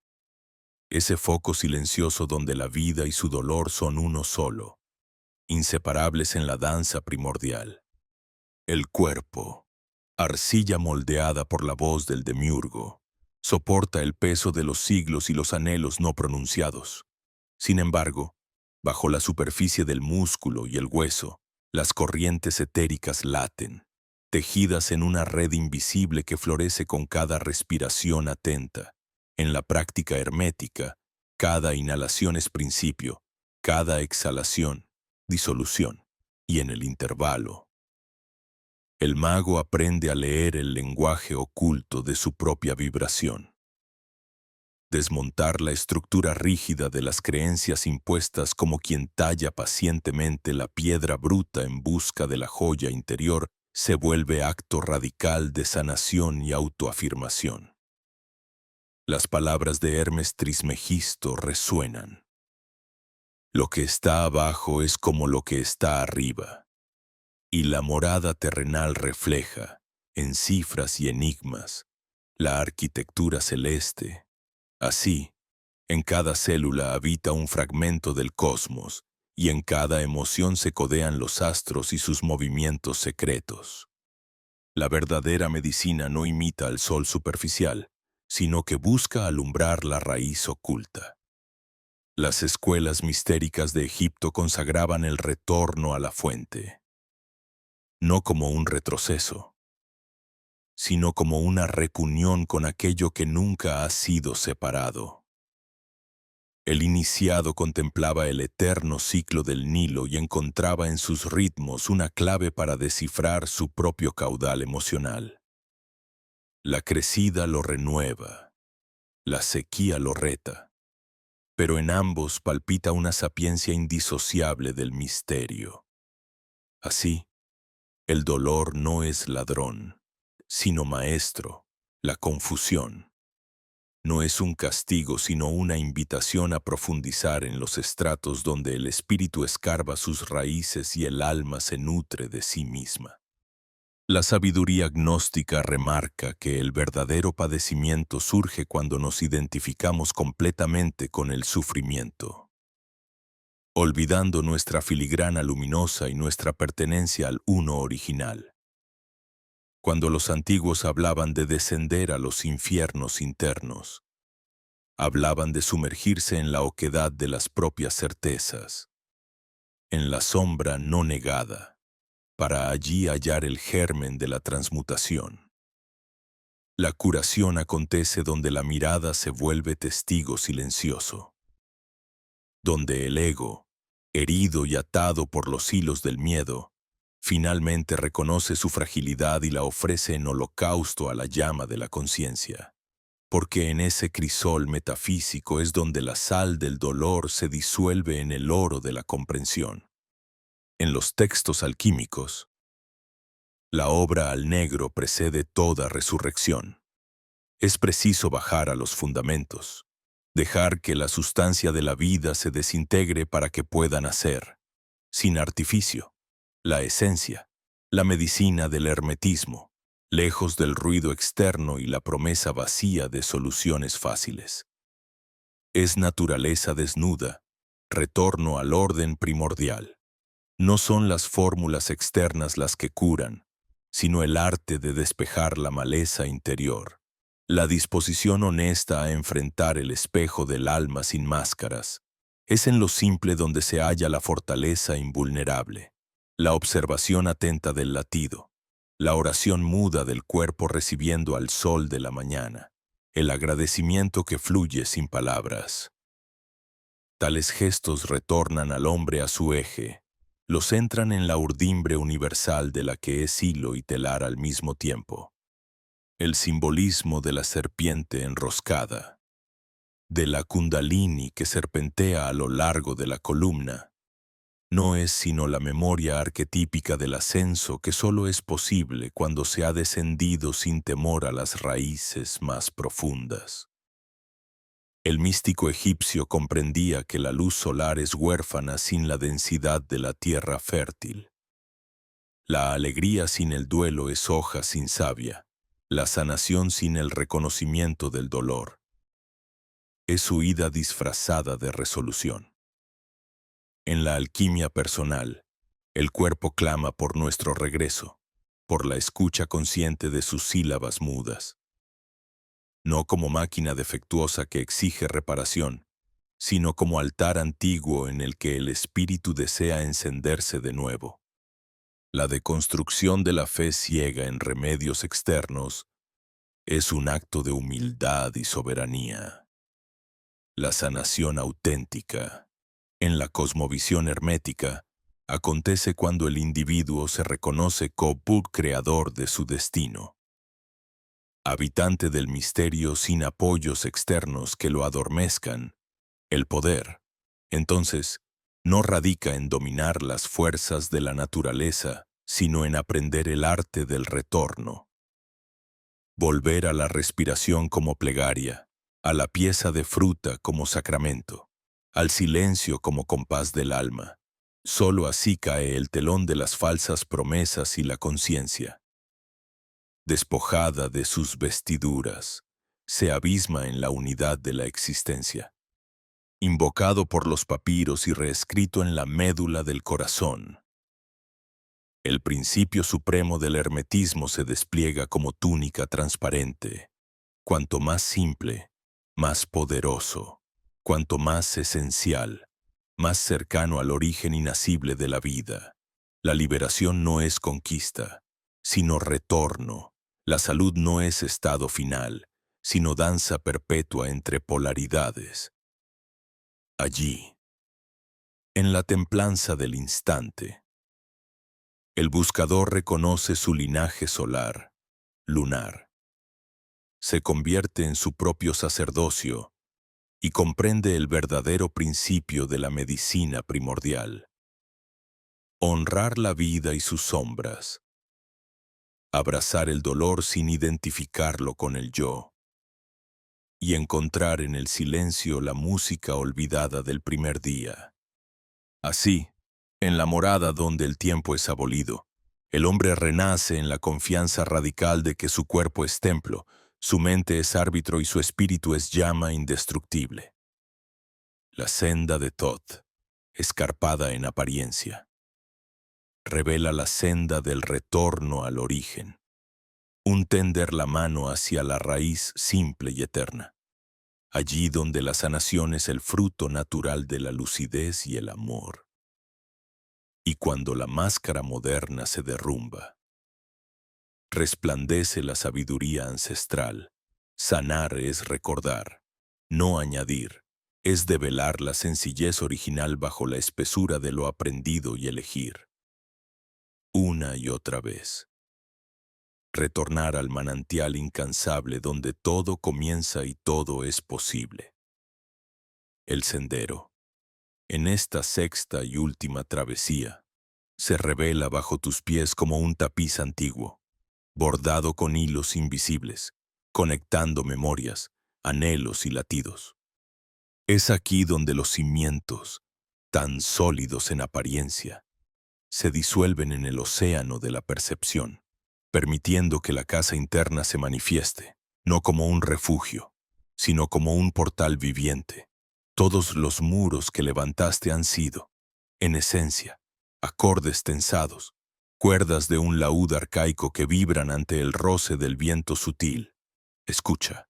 Ese foco silencioso donde la vida y su dolor son uno solo, inseparables en la danza primordial. El cuerpo, arcilla moldeada por la voz del demiurgo, soporta el peso de los siglos y los anhelos no pronunciados. Sin embargo, bajo la superficie del músculo y el hueso, las corrientes etéricas laten, tejidas en una red invisible que florece con cada respiración atenta. En la práctica hermética, cada inhalación es principio, cada exhalación, disolución, y en el intervalo, el mago aprende a leer el lenguaje oculto de su propia vibración. Desmontar la estructura rígida de las creencias impuestas como quien talla pacientemente la piedra bruta en busca de la joya interior se vuelve acto radical de sanación y autoafirmación. Las palabras de Hermes Trismegisto resuenan. Lo que está abajo es como lo que está arriba, y la morada terrenal refleja, en cifras y enigmas, la arquitectura celeste. Así, en cada célula habita un fragmento del cosmos, y en cada emoción se codean los astros y sus movimientos secretos. La verdadera medicina no imita al sol superficial, sino que busca alumbrar la raíz oculta. Las escuelas mistéricas de Egipto consagraban el retorno a la fuente, no como un retroceso, sino como una reunión con aquello que nunca ha sido separado. El iniciado contemplaba el eterno ciclo del Nilo y encontraba en sus ritmos una clave para descifrar su propio caudal emocional. La crecida lo renueva, la sequía lo reta, pero en ambos palpita una sapiencia indisociable del misterio. Así, el dolor no es ladrón, sino maestro, la confusión. No es un castigo, sino una invitación a profundizar en los estratos donde el espíritu escarba sus raíces y el alma se nutre de sí misma. La sabiduría gnóstica remarca que el verdadero padecimiento surge cuando nos identificamos completamente con el sufrimiento, olvidando nuestra filigrana luminosa y nuestra pertenencia al uno original. Cuando los antiguos hablaban de descender a los infiernos internos, hablaban de sumergirse en la oquedad de las propias certezas, en la sombra no negada, para allí hallar el germen de la transmutación. La curación acontece donde la mirada se vuelve testigo silencioso, donde el ego, herido y atado por los hilos del miedo, finalmente reconoce su fragilidad y la ofrece en holocausto a la llama de la conciencia. Porque en ese crisol metafísico es donde la sal del dolor se disuelve en el oro de la comprensión. En los textos alquímicos, la obra al negro precede toda resurrección. Es preciso bajar a los fundamentos, dejar que la sustancia de la vida se desintegre para que pueda nacer, sin artificio, la esencia, la medicina del hermetismo, lejos del ruido externo y la promesa vacía de soluciones fáciles. Es naturaleza desnuda, retorno al orden primordial. No son las fórmulas externas las que curan, sino el arte de despejar la maleza interior, la disposición honesta a enfrentar el espejo del alma sin máscaras, Es en lo simple donde se halla la fortaleza invulnerable, la observación atenta del latido, la oración muda del cuerpo recibiendo al sol de la mañana, el agradecimiento que fluye sin palabras. Tales gestos retornan al hombre a su eje, lo centran en la urdimbre universal de la que es hilo y telar al mismo tiempo. El simbolismo de la serpiente enroscada, de la kundalini que serpentea a lo largo de la columna, no es sino la memoria arquetípica del ascenso que solo es posible cuando se ha descendido sin temor a las raíces más profundas. El místico egipcio comprendía que la luz solar es huérfana sin la densidad de la tierra fértil. La alegría sin el duelo es hoja sin savia, la sanación sin el reconocimiento del dolor. Es huida disfrazada de resolución. En la alquimia personal, el cuerpo clama por nuestro regreso, por la escucha consciente de sus sílabas mudas. No como máquina defectuosa que exige reparación, sino como altar antiguo en el que el espíritu desea encenderse de nuevo. La deconstrucción de la fe ciega en remedios externos es un acto de humildad y soberanía. La sanación auténtica, en la cosmovisión hermética, acontece cuando el individuo se reconoce como creador de su destino, habitante del misterio sin apoyos externos que lo adormezcan. El poder, entonces, no radica en dominar las fuerzas de la naturaleza, sino en aprender el arte del retorno. Volver a la respiración como plegaria, a la pieza de fruta como sacramento, al silencio como compás del alma. Solo así cae el telón de las falsas promesas y la conciencia, despojada de sus vestiduras, se abisma en la unidad de la existencia. Invocado por los papiros y reescrito en la médula del corazón. El principio supremo del hermetismo se despliega como túnica transparente. Cuanto más simple, más poderoso, cuanto más esencial, más cercano al origen inacible de la vida. La liberación no es conquista, sino retorno. La salud no es estado final, sino danza perpetua entre polaridades. Allí, en la templanza del instante, el buscador reconoce su linaje solar, lunar. Se convierte en su propio sacerdocio y comprende el verdadero principio de la medicina primordial. Honrar la vida y sus sombras. Abrazar el dolor sin identificarlo con el yo. Y encontrar en el silencio la música olvidada del primer día. Así, en la morada donde el tiempo es abolido, el hombre renace en la confianza radical de que su cuerpo es templo, su mente es árbitro y su espíritu es llama indestructible. La senda de Thoth, escarpada en apariencia, revela la senda del retorno al origen, un tender la mano hacia la raíz simple y eterna, allí donde la sanación es el fruto natural de la lucidez y el amor. Y cuando la máscara moderna se derrumba, resplandece la sabiduría ancestral. Sanar es recordar, no añadir, es develar la sencillez original bajo la espesura de lo aprendido y elegir. Una y otra vez. Retornar al manantial incansable donde todo comienza y todo es posible. El sendero. En esta sexta y última travesía, se revela bajo tus pies como un tapiz antiguo, bordado con hilos invisibles, conectando memorias, anhelos y latidos. Es aquí donde los cimientos, tan sólidos en apariencia, se disuelven en el océano de la percepción, permitiendo que la casa interna se manifieste, no como un refugio, sino como un portal viviente. Todos los muros que levantaste han sido, en esencia, acordes tensados, cuerdas de un laúd arcaico que vibran ante el roce del viento sutil. Escucha,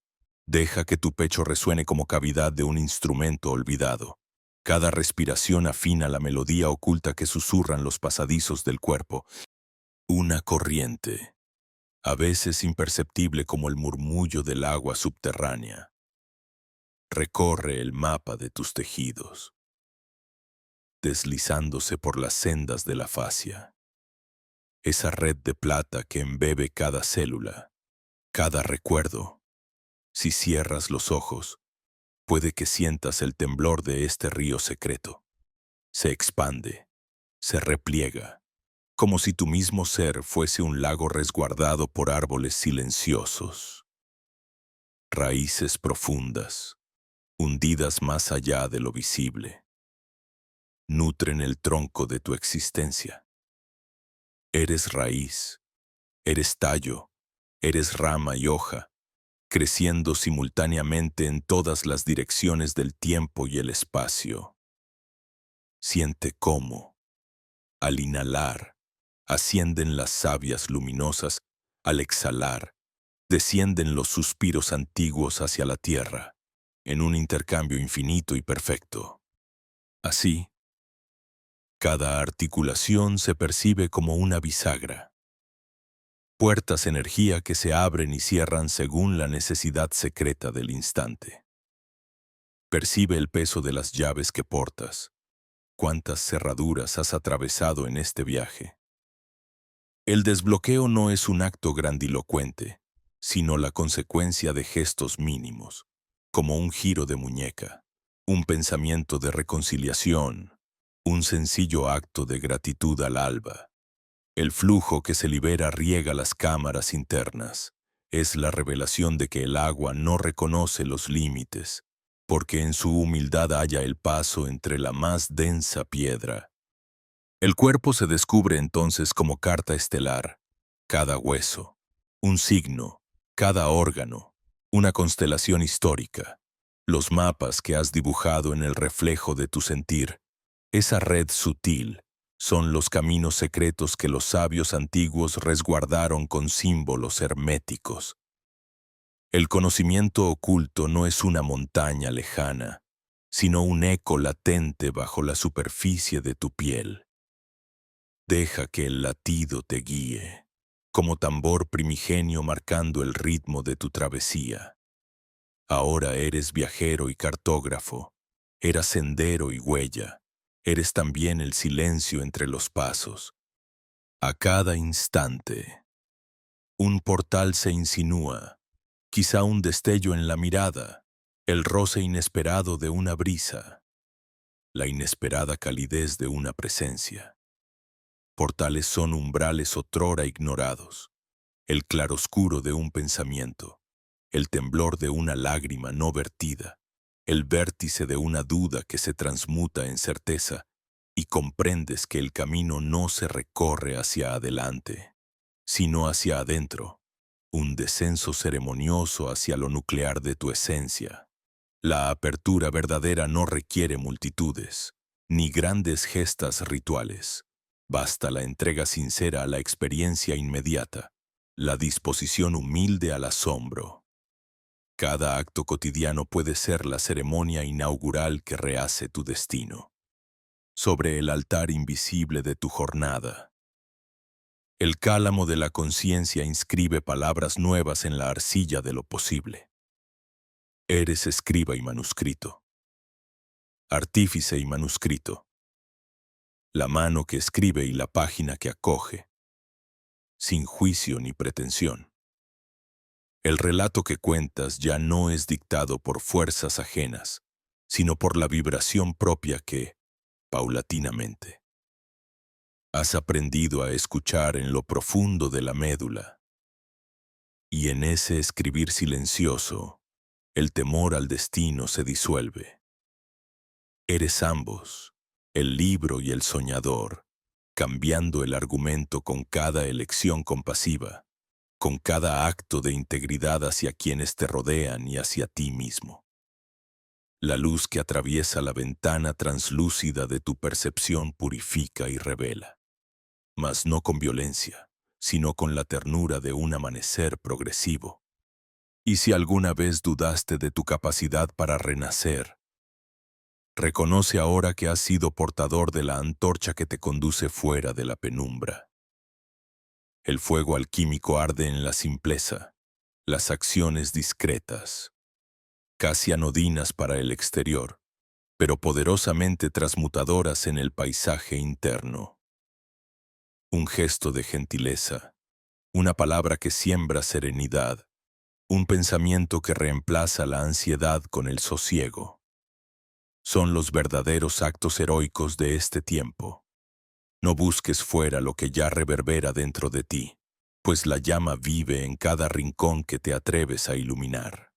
deja que tu pecho resuene como cavidad de un instrumento olvidado. Cada respiración afina la melodía oculta que susurran los pasadizos del cuerpo. Una corriente, a veces imperceptible como el murmullo del agua subterránea, recorre el mapa de tus tejidos, deslizándose por las sendas de la fascia. Esa red de plata que embebe cada célula, cada recuerdo. Si cierras los ojos, puede que sientas el temblor de este río secreto. Se expande, se repliega, como si tu mismo ser fuese un lago resguardado por árboles silenciosos. Raíces profundas, hundidas más allá de lo visible, nutren el tronco de tu existencia. Eres raíz, eres tallo, eres rama y hoja, creciendo simultáneamente en todas las direcciones del tiempo y el espacio. Siente cómo, al inhalar, ascienden las sabias luminosas, al exhalar, descienden los suspiros antiguos hacia la tierra, en un intercambio infinito y perfecto. Así, cada articulación se percibe como una bisagra, puertas energía que se abren y cierran según la necesidad secreta del instante. Percibe el peso de las llaves que portas. ¿Cuántas cerraduras has atravesado en este viaje? El desbloqueo no es un acto grandilocuente, sino la consecuencia de gestos mínimos, como un giro de muñeca, un pensamiento de reconciliación, un sencillo acto de gratitud al alba. El flujo que se libera riega las cámaras internas. Es la revelación de que el agua no reconoce los límites, porque en su humildad halla el paso entre la más densa piedra. El cuerpo se descubre entonces como carta estelar, cada hueso, un signo, cada órgano, una constelación histórica, los mapas que has dibujado en el reflejo de tu sentir, esa red sutil, son los caminos secretos que los sabios antiguos resguardaron con símbolos herméticos. El conocimiento oculto no es una montaña lejana, sino un eco latente bajo la superficie de tu piel. Deja que el latido te guíe, como tambor primigenio marcando el ritmo de tu travesía. Ahora eres viajero y cartógrafo, eras sendero y huella, eres también el silencio entre los pasos. A cada instante, un portal se insinúa, quizá un destello en la mirada, el roce inesperado de una brisa, la inesperada calidez de una presencia. Portales son umbrales otrora ignorados, el claroscuro de un pensamiento, el temblor de una lágrima no vertida, el vértice de una duda que se transmuta en certeza, y comprendes que el camino no se recorre hacia adelante, sino hacia adentro, un descenso ceremonioso hacia lo nuclear de tu esencia. La apertura verdadera no requiere multitudes, ni grandes gestas rituales. Basta la entrega sincera a la experiencia inmediata, la disposición humilde al asombro. Cada acto cotidiano puede ser la ceremonia inaugural que rehace tu destino. Sobre el altar invisible de tu jornada, el cálamo de la conciencia inscribe palabras nuevas en la arcilla de lo posible. Eres escriba y manuscrito, artífice y manuscrito, la mano que escribe y la página que acoge, sin juicio ni pretensión. El relato que cuentas ya no es dictado por fuerzas ajenas, sino por la vibración propia que, paulatinamente, has aprendido a escuchar en lo profundo de la médula. Y en ese escribir silencioso, el temor al destino se disuelve. Eres ambos, el libro y el soñador, cambiando el argumento con cada elección compasiva, con cada acto de integridad hacia quienes te rodean y hacia ti mismo. La luz que atraviesa la ventana translúcida de tu percepción purifica y revela, mas no con violencia, sino con la ternura de un amanecer progresivo. Y si alguna vez dudaste de tu capacidad para renacer, Reconoce ahora que has sido portador de la antorcha que te conduce fuera de la penumbra. El fuego alquímico arde en la simpleza, las acciones discretas, casi anodinas para el exterior, pero poderosamente transmutadoras en el paisaje interno. Un gesto de gentileza, una palabra que siembra serenidad, un pensamiento que reemplaza la ansiedad con el sosiego. Son los verdaderos actos heroicos de este tiempo. No busques fuera lo que ya reverbera dentro de ti, pues la llama vive en cada rincón que te atreves a iluminar.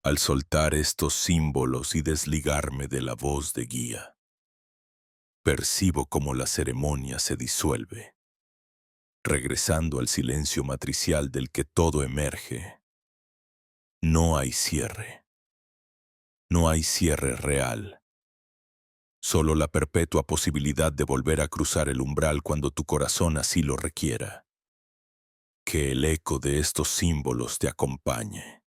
Al soltar estos símbolos y desligarme de la voz de guía, percibo cómo la ceremonia se disuelve, regresando al silencio matricial del que todo emerge. No hay cierre. No hay cierre real. Solo la perpetua posibilidad de volver a cruzar el umbral cuando tu corazón así lo requiera. Que el eco de estos símbolos te acompañe.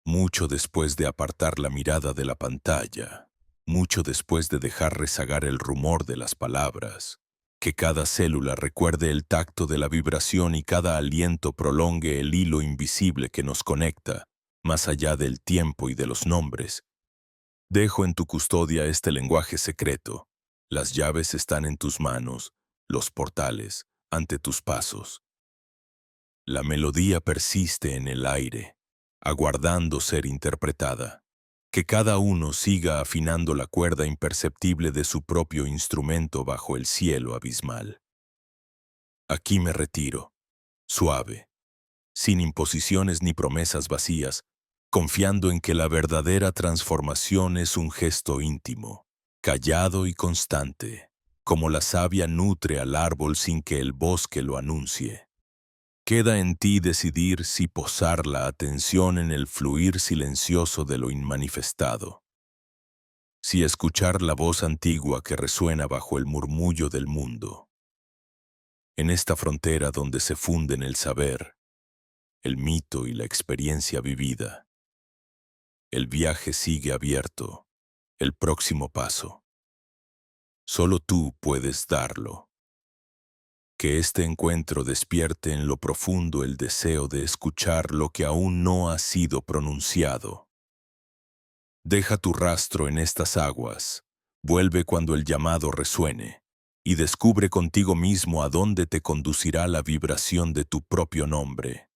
Mucho después de apartar la mirada de la pantalla, mucho después de dejar rezagar el rumor de las palabras, que cada célula recuerde el tacto de la vibración y cada aliento prolongue el hilo invisible que nos conecta, más allá del tiempo y de los nombres. Dejo en tu custodia este lenguaje secreto. Las llaves están en tus manos, los portales, ante tus pasos. La melodía persiste en el aire, aguardando ser interpretada. Que cada uno siga afinando la cuerda imperceptible de su propio instrumento bajo el cielo abismal. Aquí me retiro, suave, sin imposiciones ni promesas vacías, confiando en que la verdadera transformación es un gesto íntimo, callado y constante, como la savia nutre al árbol sin que el bosque lo anuncie. Queda en ti decidir si posar la atención en el fluir silencioso de lo inmanifestado, si escuchar la voz antigua que resuena bajo el murmullo del mundo. En esta frontera donde se funden el saber, el mito y la experiencia vivida, el viaje sigue abierto, el próximo paso. Solo tú puedes darlo. Que este encuentro despierte en lo profundo el deseo de escuchar lo que aún no ha sido pronunciado. Deja tu rastro en estas aguas, vuelve cuando el llamado resuene, y descubre contigo mismo a dónde te conducirá la vibración de tu propio nombre.